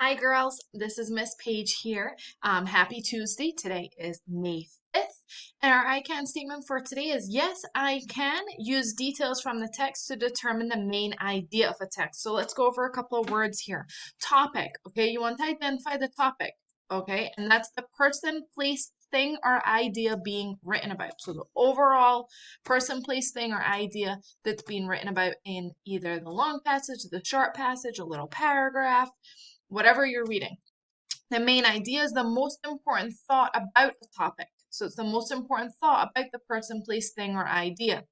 Hi girls, this is Miss Page here. Happy Tuesday. Today is May 5th. And our I can statement for today is yes, I can use details from the text to determine the main idea of a text. So let's go over a couple of words here. Topic, okay, you want to identify the topic, okay, and that's the person, place, thing, or idea being written about. So the overall person, place, thing, or idea that's being written about in either the long passage, the short passage, a little paragraph, whatever you're reading. The main idea is the most important thought about the topic. So it's the most important thought about the person, place, thing, or idea.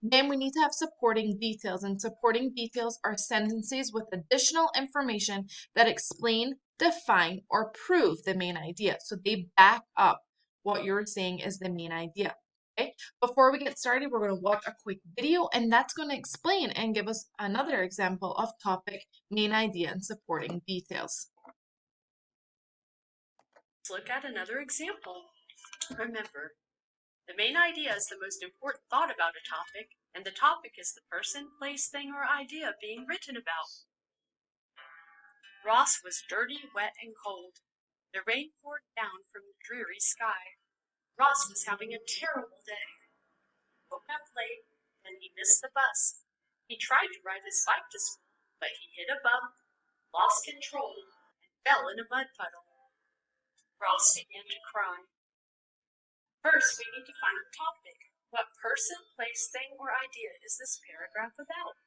Then we need to have supporting details, and supporting details are sentences with additional information that explain, define, or prove the main idea. So they back up what you're saying is the main idea. Okay. Before we get started, we're going to watch a quick video, and that's going to explain and give us another example of topic, main idea, and supporting details. Let's look at another example. Remember, the main idea is the most important thought about a topic, and the topic is the person, place, thing, or idea being written about. Ross was dirty, wet, and cold. The rain poured down from the dreary sky. Ross was having a terrible day. He woke up late, and he missed the bus. He tried to ride his bike to school, but he hit a bump, lost control, and fell in a mud puddle. Ross began to cry. First, we need to find the topic. What person, place, thing, or idea is this paragraph about?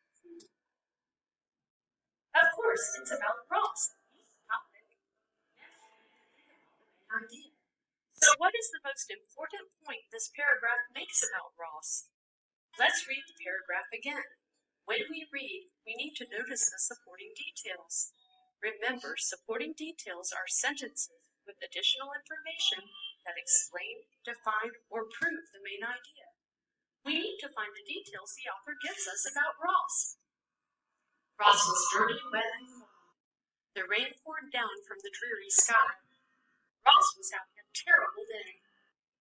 Of course, it's about Ross. He's the topic. Idea. So what is the most important point this paragraph makes about Ross? Let's read the paragraph again. When we read, we need to notice the supporting details. Remember, supporting details are sentences with additional information that explain, define, or prove the main idea. We need to find the details the author gives us about Ross. Ross was dirty, wet, and cold. The rain poured down from the dreary sky. Ross was having a terrible day.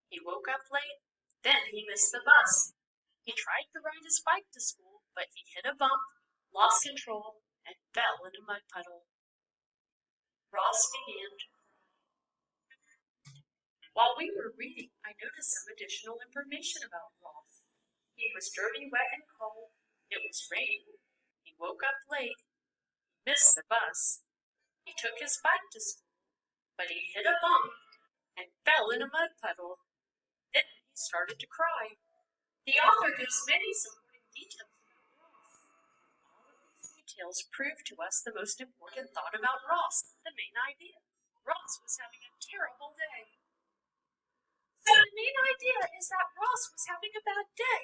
He woke up late, then he missed the bus. He tried to ride his bike to school, but he hit a bump, lost control, and fell in a mud puddle. Ross began to cry. While we were reading, I noticed some additional information about Ross. He was dirty, wet, and cold. It was raining. He woke up late. He missed the bus. He took his bike to school, but he hit a bump and fell in a mud puddle. Then he started to cry. The author gives many supporting details about Ross. All of these details prove to us the most important thought about Ross, the main idea. Ross was having a terrible day. So the main idea is that Ross was having a bad day,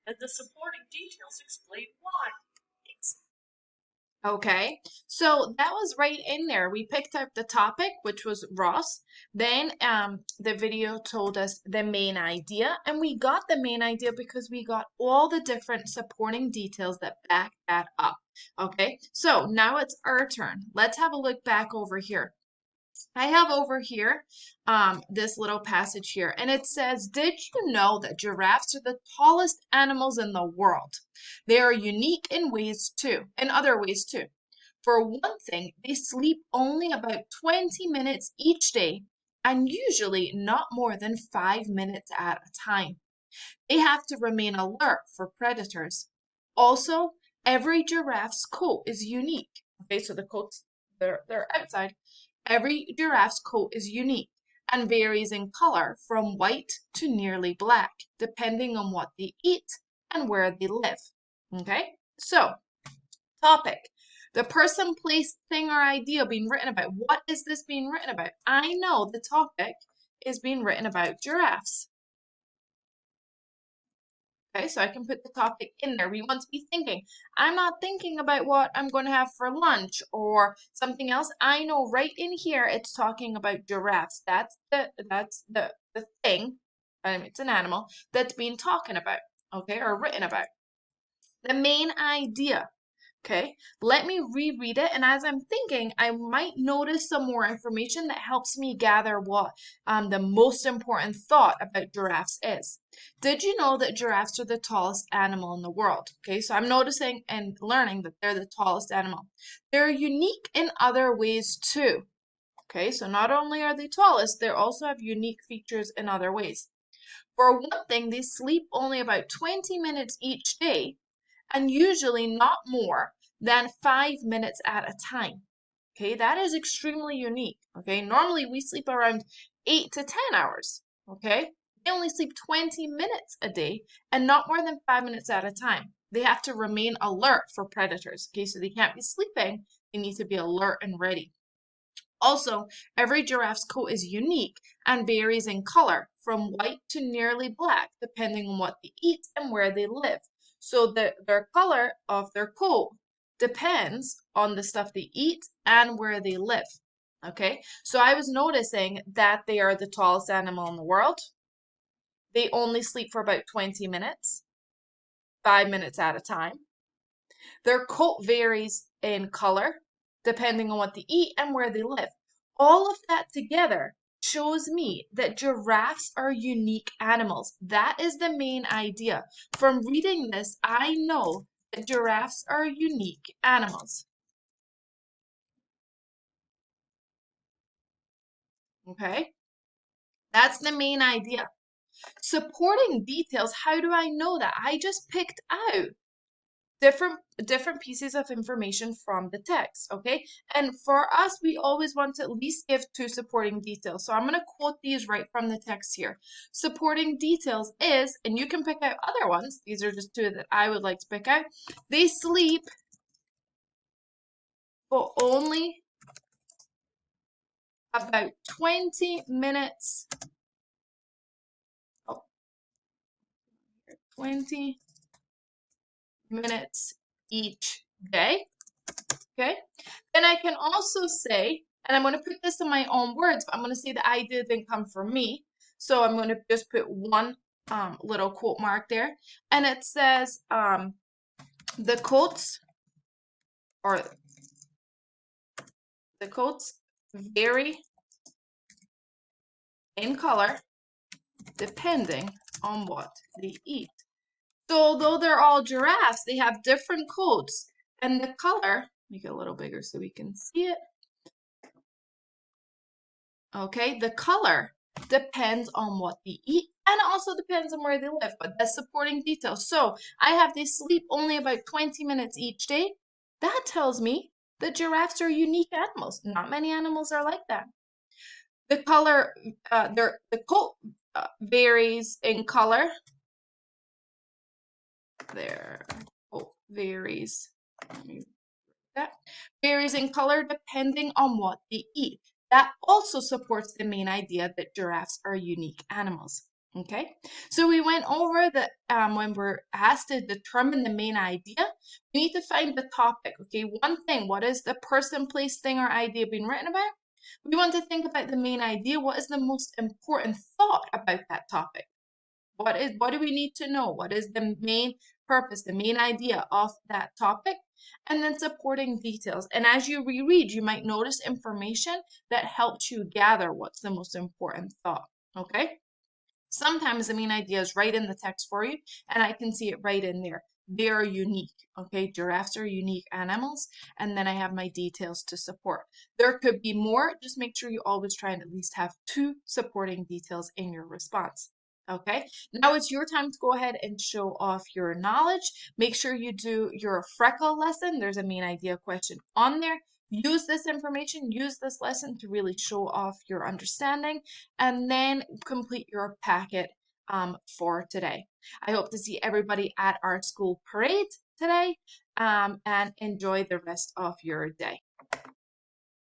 and the supporting details explain why. Okay, so that was right in there. We picked up the topic, which was Ross. Then the video told us the main idea, and we got the main idea because we got all the different supporting details that back that up. Okay, so now it's our turn. Let's have a look back over here. I have over here this little passage here, and it says, did you know that giraffes are the tallest animals in the world? They are unique in other ways too. For one thing, they sleep only about 20 minutes each day, and usually not more than 5 minutes at a time. They have to remain alert for predators. Also, every giraffe's coat is unique. Okay, so the coats, they're outside. Every giraffe's coat is unique and varies in color from white to nearly black, depending on what they eat and where they live. Okay, so topic. The person, place, thing, or idea being written about. What is this being written about? I know the topic is being written about giraffes. Okay, so I can put the topic in there. We want to be thinking. I'm not thinking about what I'm going to have for lunch or something else. I know right in here it's talking about giraffes. That's the thing. It's an animal that's being talking about, okay, or written about. The main idea. Okay, let me reread it, and as I'm thinking, I might notice some more information that helps me gather what the most important thought about giraffes is. Did you know that giraffes are the tallest animal in the world? Okay, so I'm noticing and learning that they're the tallest animal. They're unique in other ways too. Okay, so not only are they tallest, they also have unique features in other ways. For one thing, they sleep only about 20 minutes each day and usually not more than 5 minutes at a time. Okay, that is extremely unique. Okay, normally we sleep around 8 to 10 hours. Okay, they only sleep 20 minutes a day and not more than 5 minutes at a time. They have to remain alert for predators. Okay, so they can't be sleeping, they need to be alert and ready. Also, every giraffe's coat is unique and varies in color from white to nearly black, depending on what they eat and where they live. So their color of their coat depends on the stuff they eat and where they live. Okay, so I was noticing that they are the tallest animal in the world. They only sleep for about 20 minutes, 5 minutes at a time. Their coat varies in color depending on what they eat and where they live. All of that together shows me that giraffes are unique animals. That is the main idea. From reading this, I know that giraffes are unique animals. Okay? That's the main idea. Supporting details, how do I know that? I just picked out different pieces of information from the text, okay? And for us, we always want to at least give two supporting details. So I'm going to quote these right from the text here. Supporting details is, and you can pick out other ones, these are just two that I would like to pick out. They sleep for only about 20 minutes, oh, 20 minutes each day. Okay, then I can also say, and I'm going to put this in my own words, but I'm going to say the idea didn't come from me. So I'm going to just put one little quote mark there. And it says, the quotes or the quotes vary in color depending on what they eat. So although they're all giraffes, they have different coats. And the color, make it a little bigger so we can see it. Okay, the color depends on what they eat and also depends on where they live, but that's supporting details. So I have they sleep only about 20 minutes each day. That tells me that giraffes are unique animals. Not many animals are like that. The color, the coat varies in color. Their coat varies. Let me that varies in color depending on what they eat. That also supports the main idea that giraffes are unique animals. Okay, so we went over that when we're asked to determine the main idea, we need to find the topic. Okay, one thing, what is the person, place, thing, or idea being written about? We want to think about the main idea. What is the most important thought about that topic? What do we need to know? What is the main purpose, the main idea of that topic? And then supporting details. And as you reread, you might notice information that helps you gather what's the most important thought. Okay? Sometimes the main idea is right in the text for you, and I can see it right in there. They are unique. Okay, giraffes are unique animals, and then I have my details to support. There could be more. Just make sure you always try and at least have two supporting details in your response. Okay, now it's your time to go ahead and show off your knowledge. Make sure you do your freckle lesson. There's a main idea question on there. Use this information, use this lesson to really show off your understanding, and then complete your packet for today. I hope to see everybody at our school parade today and enjoy the rest of your day.